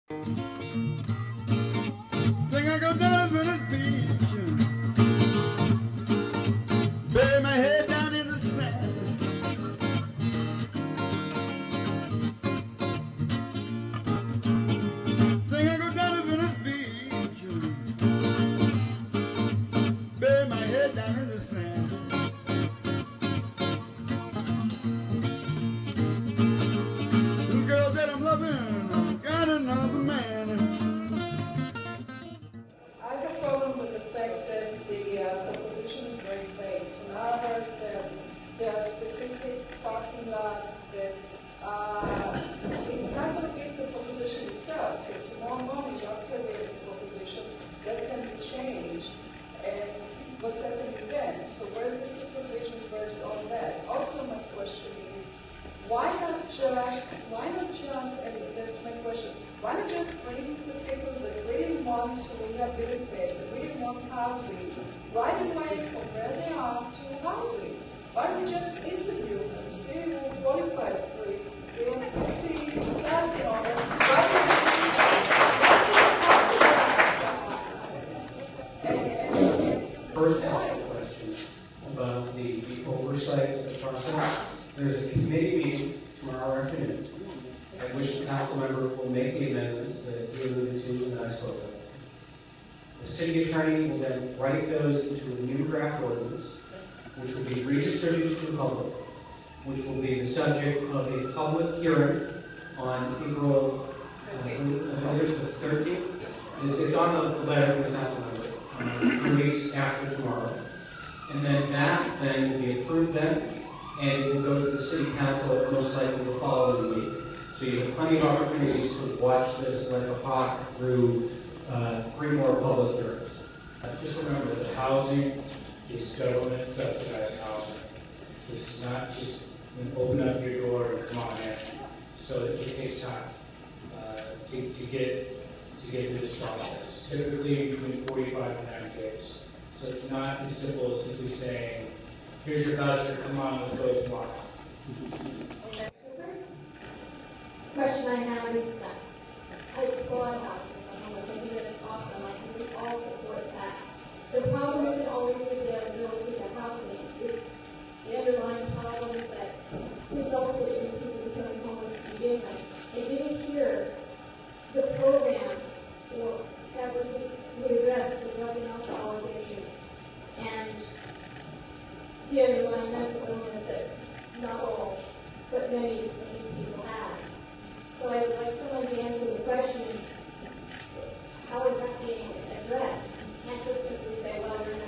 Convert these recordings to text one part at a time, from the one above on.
Think I go down to Venice Beach, bury my head down in the sand. Think I go down to Venice Beach, bury my head down in the sand. This girl that I'm loving got another man. I have a problem with the fact that the opposition is very vague. So now I heard that there are specific parking lots that it's not going to be the proposition itself. So tomorrow morning, after the proposition, that can be changed. And what's happening then? So where's the supervision? Where's all that? Also, my question is, why not just, and that's my question, why not just bring the people that really want to rehabilitate, that really want housing, right away from where they are to housing? Why don't we just interview them, see who qualifies for it? We have 50 stats and all that. First question about the oversight of the process. There's a committee meeting tomorrow afternoon at which the council member will make the amendments that you alluded to and I spoke of. The city attorney will then write those into a new draft ordinance, which will be redistributed to the public, which will be the subject of a public hearing on April, I think it's the 13th. It's on the letter from the council member, 2 weeks after tomorrow. And then that then will be approved then, and it will go to the city council most likely the following week. So you have plenty of opportunities to watch this like a hawk through 3 more public hearings. Just remember that housing is government subsidized housing. This is not just open up your door and come on in. So it takes time to get to this process. Typically between 45 and 90 days. So it's not as simple as simply saying, here's your voucher, come on, let's go tomorrow. Okay. The first question I have is that I applaud housing for homeless. I think that's awesome. I think we all support that. The problem isn't always the availability of housing. It's the underlying problems that resulted in people becoming homeless to begin with. I didn't hear the program that would address the drug and alcohol issues and the underlying mental illness that not all, but many of these people have. So I would like someone to answer the question, how is that being addressed? You can't just simply say, well, we're in a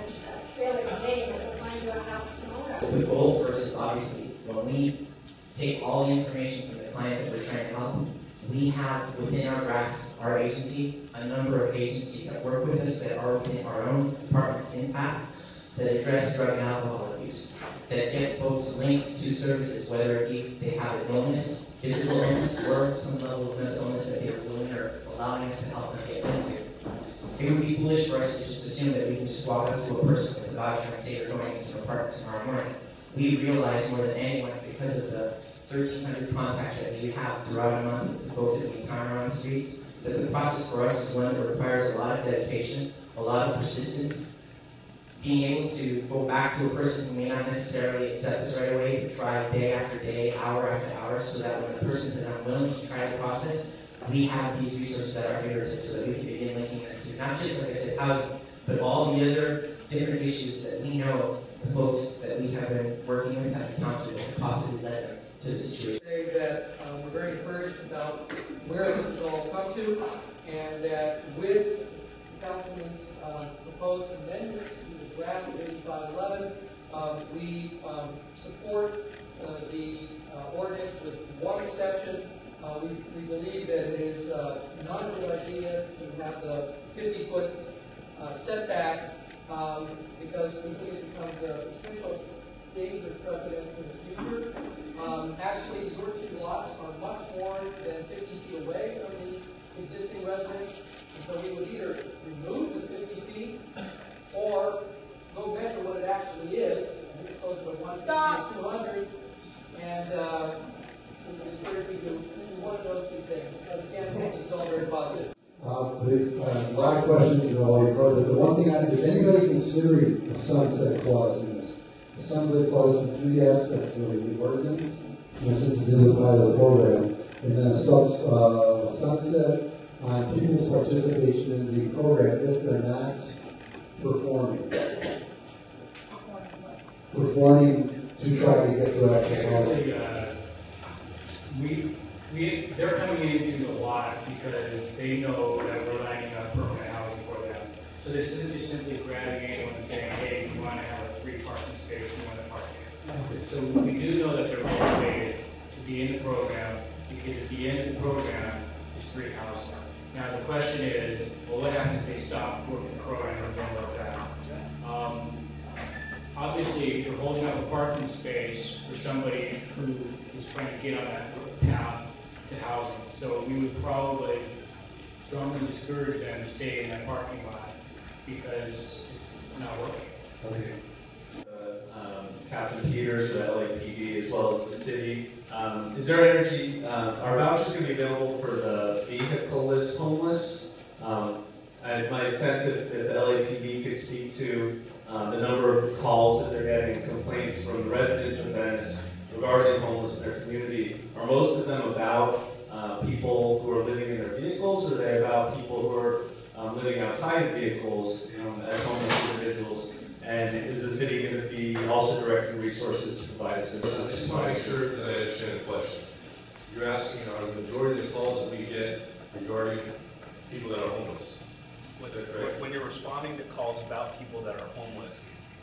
trailer today and we'll find you a house tomorrow. The goal first is obviously, when we take all the information from the client that we're trying to help, we have within our grasp, our agency, a number of agencies that work with us that are within our own department's impact that address drug and alcohol abuse, that get folks linked to services, whether it be they have an illness, physical illness, or some level of mental illness that they're willing or allowing us to help them get into. It would be foolish for us to just assume that we can just walk up to a person with a voucher and say they're going into an apartment tomorrow morning. We realize more than anyone, because of the 1,300 contacts that we have throughout a month, the folks that we encounter on the streets, that the process for us is one that requires a lot of dedication, a lot of persistence, being able to go back to a person who may not necessarily accept us right away, but try day after day, hour after hour, so that when the person says, I'm willing to try the process, we have these resources at our fingertips so that we can begin linking them to not just, like I said, housing, but all the other different issues that we know the folks that we have been working with have encountered that have possibly led them to the situation. Say that we're very encouraged about where this has all come to, and that with the Councilman's proposed amendments to the draft of 8511, we support the ordinance with one exception. We believe that it is not a good idea to have the 50-foot setback because we think it becomes a potential dangerous precedent in the future. Actually, your 2 lots are much more than 50 feet away from the existing residence, and so we would either remove the 50 feet or go measure what it actually is, and it's close to 150 or 200, and we encourage you to do one of those 2 things. Again, this is all very positive. A lot of questions and all you've heard, but the one thing is anybody considering a sunset clause in this? A sunset clause in three aspects, really: the ordinance, since it isn't part of the program, and then a sunset on people's participation in the program if they're not performing to try to get to actual housing. They're coming into a lot because they know that we're lining up permanent housing for them. So this isn't just simply grabbing anyone and saying, hey, you want to have a free parking space, you want to park here. So we do know that they're motivated to be in the program because at the end of the program is free housing. Now the question is, well, what happens if they stop working the program or something like that? Obviously, you're holding up a parking space for somebody who is trying to get on that path to housing. So we would probably strongly discourage them to stay in that parking lot because it's not working. Okay. Captain Peters for the LAPD as well as the city. Is there energy, are vouchers going to be available for the vehicleless homeless? My sense if the LAPD could speak to the number of calls that they're getting, complaints from the residents of Venice regarding homeless in their community, are most of them about people who are living in their vehicles, or are they about people who are living outside of vehicles as homeless individuals? And is the city going to be also directing resources to provide assistance? I just want to make sure that I understand the question. You're asking, are the majority of the calls that we get regarding people that are homeless? When you're responding to calls about people that are homeless,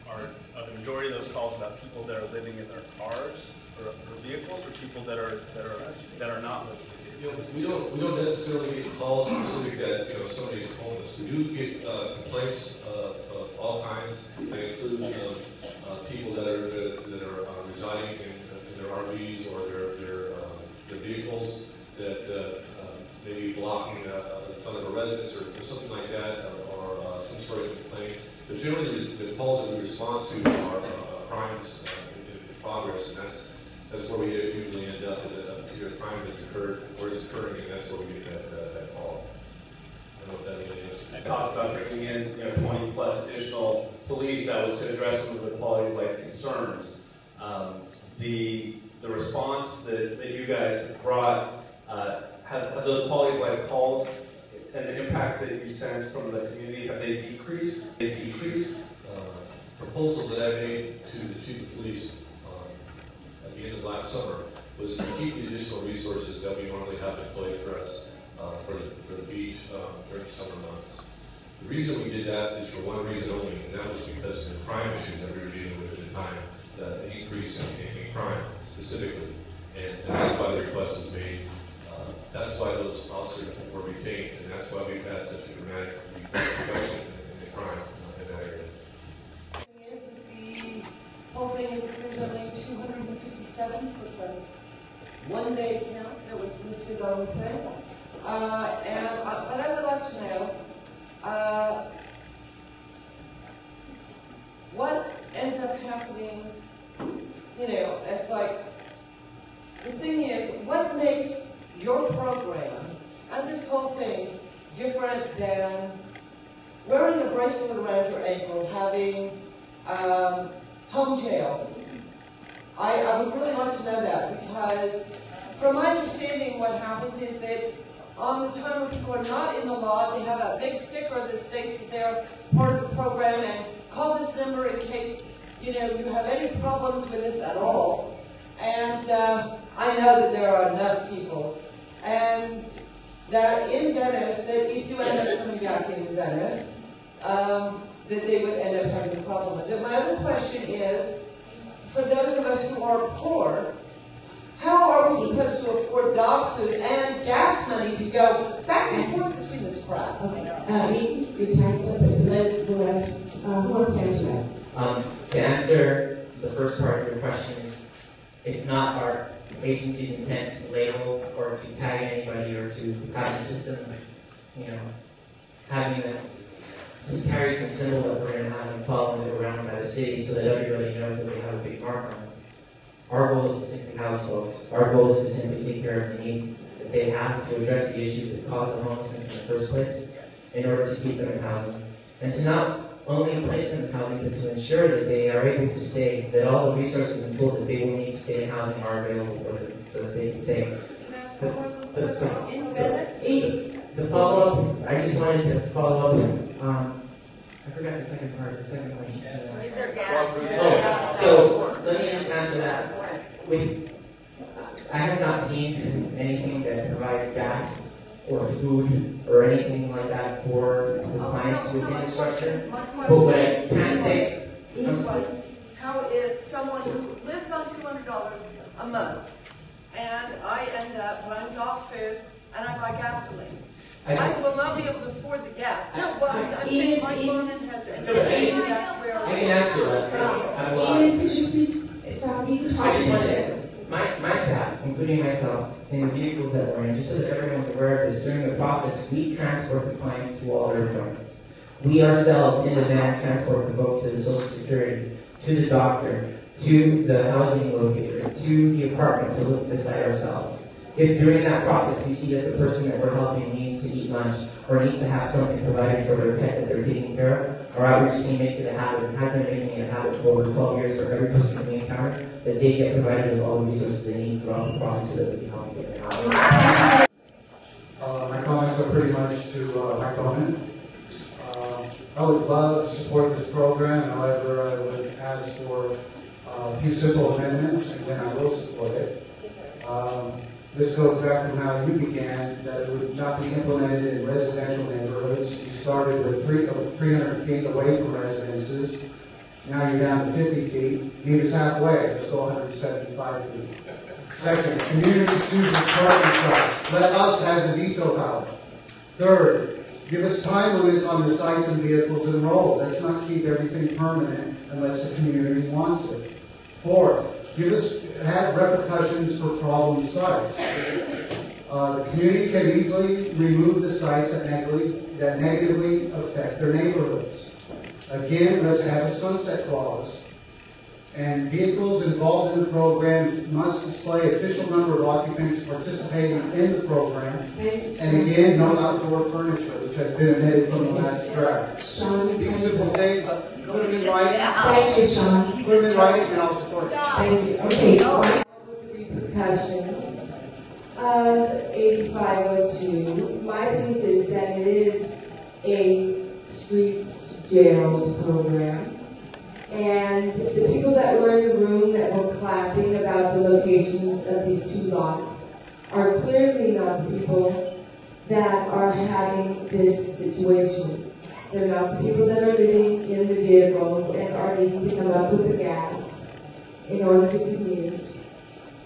are the majority of those calls about people that are living in their cars or vehicles, or people that are not living in vehicles? We don't necessarily get calls specific that somebody is homeless. We do get complaints of all kinds. They include people that are residing in their RVs or their vehicles that may be blocking the front of a residence or something like that, or some sort of complaint. But generally, the calls that we respond to are crimes in progress, and that's where we usually end up. Either a crime has occurred or is occurring, and that's where we get that call. I don't know if that really answers. I talked about bringing in 20 plus additional police. That was to address some of the quality of life concerns. The response that you guys brought, have those quality of life calls and the impact that you sense from the community, have they decreased? They decreased? Proposal that I made to the chief of police at the end of last summer was to keep the additional resources that we normally have deployed for us for the beach during the summer months. The reason we did that is for one reason only, and that was because of the crime issues that we were dealing with at the time, the increase in crime specifically. And that's why the request was made. That's why those officers were retained, and that's why we've had such a dramatic reduction in the crime in that area. The whole thing is that there's only 257% one-day count that was listed on the thing. But I would like to know what ends up happening. It's like, the thing is, what makes your program and this whole thing different than wearing a bracelet around your ankle, having home jail? I would really like to know that, because from my understanding what happens is that on the time when people are not in the law, they have a big sticker that states that they're part of the program, and call this number in case you have any problems with this at all. And I know that there are enough people, and that in Venice, that if you end up coming back in Venice, that they would end up having a problem with it. My other question is, for those of us who are poor, how are we supposed to afford dog food and gas money to go back and forth between this crap? Okay. Your time's up, and then who wants to answer that? To answer the first part of your question, it's not our agency's intent to label or to tag anybody or to have the system, having carry some symbol that we're going to have them following around by the city so that everybody knows that we have a big mark on it. Our goal is to simply house folks. Our goal is to simply take care of the needs that they have to address the issues that cause the homelessness in the first place. in order to keep them in housing. And to not only place them in housing, but to ensure that they are able to stay, that all the resources and tools that they will need to stay in housing are available for them, so that they can stay. The follow-up, I just wanted to follow up. I forgot the second part, the second question. Oh, so let me just answer that. I have not seen anything that provides gas or food or anything like that for the clients within the structure. But what I can say is, how is someone who lives on $200 a month, and I end up buying dog food and I buy gasoline? I will not be able to afford the gas. No, but I'm saying my Bonin has it. That's where I can answer that. Ian, could you please stop me? I just want to say, my staff, including myself, in the vehicles that we're in, just so that everyone's aware of this, during the process, we transport the clients to all their appointments. We ourselves, in the van, transport the folks to the Social Security, to the doctor, to the housing locator, to the apartment to look at the site ourselves. If during that process we see that the person that we're helping needs to eat lunch or needs to have something provided for their pet that they're taking care of, our outreach team makes it a habit, and has been making it a habit for over 12 years for every person that we encounter, that they get provided with all the resources they need throughout the process so that we can help them get out. My comments are pretty much to my comment. I would love to support this program, however, I would ask for a few simple amendments, and then I will support it. This goes back from how you began, that it would not be implemented in residential neighborhoods. You started with 300 feet away from residences. Now you're down to 50 feet. Meet us halfway. Let's go 175 feet. Second, community chooses parking sites. Let us have the veto power. Third, give us time limits on the sites and vehicles enrolled. Let's not keep everything permanent unless the community wants it. Fourth, have repercussions for problem sites. The community can easily remove the sites that negatively affect their neighborhoods. Again, let's have a sunset clause. And vehicles involved in the program must display official number of occupants participating in the program. And again, no outdoor furniture, which has been omitted from the last draft. These simple things, put them in writing. Thank you, Sean. Put them in writing and I'll support it. Thank you. Okay. Repercussions of 8502. My belief is that it is a street jails program. And the people that were in the room that were clapping about the locations of these two lots are clearly not the people that are having this situation. They're not the people that are living in the vehicles and are needing to come up with the gas in order to commute.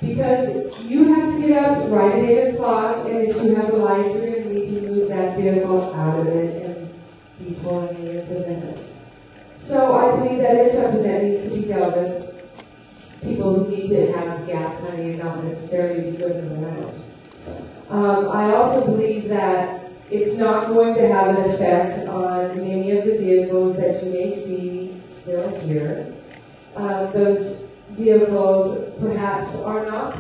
Because you have to get up right at 8 o'clock, and if you have a life, you're going to need to move that vehicle out of it and be pulling it into Venice. So I believe that is something that needs to be dealt with. People who need to have gas money and not necessarily be driven around. I also believe that it's not going to have an effect on many of the vehicles that you may see still here. Those vehicles perhaps are not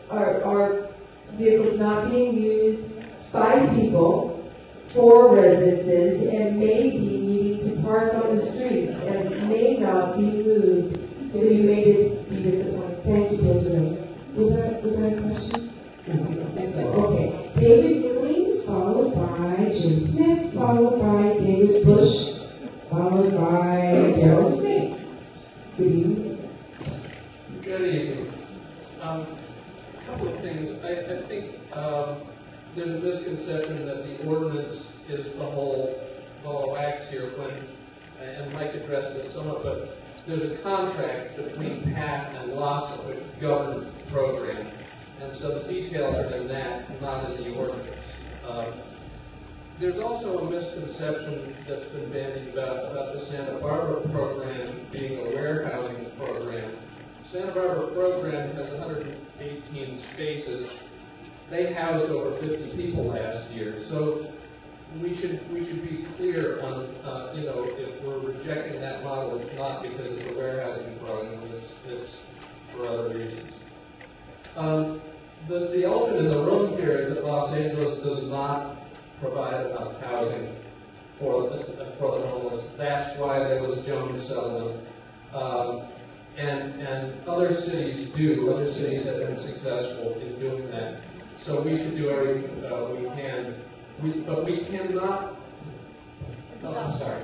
are vehicles not being used by people for residences and may be needing to park on the streets and may not be moved. So you may just be disappointed. Thank you, Desiree. Was that a question? No, I don't think so. Okay. David Ewing, followed by Jim Smith, followed by David Bush, followed by Darrell Fink. Good evening. Good evening. A couple of things. I think there's a misconception that the ordinance is the whole ball of wax here and Mike addressed this somewhat, but there's a contract between PATH and LASA which governs the program. And so the details are in that, not in the ordinance. There's also a misconception that's been bandied about the Santa Barbara program being a warehousing program. Santa Barbara program has 118 spaces. They housed over 50 people last year. So we should be clear on, if we're rejecting that model, it's not because it's a warehousing program, it's for other reasons. The elephant in the room here is that Los Angeles does not provide enough housing for the homeless. That's why there was a Jones settlement. And other cities do. Other cities have been successful in doing that. So we should do everything we can. But we cannot. Oh, I'm sorry.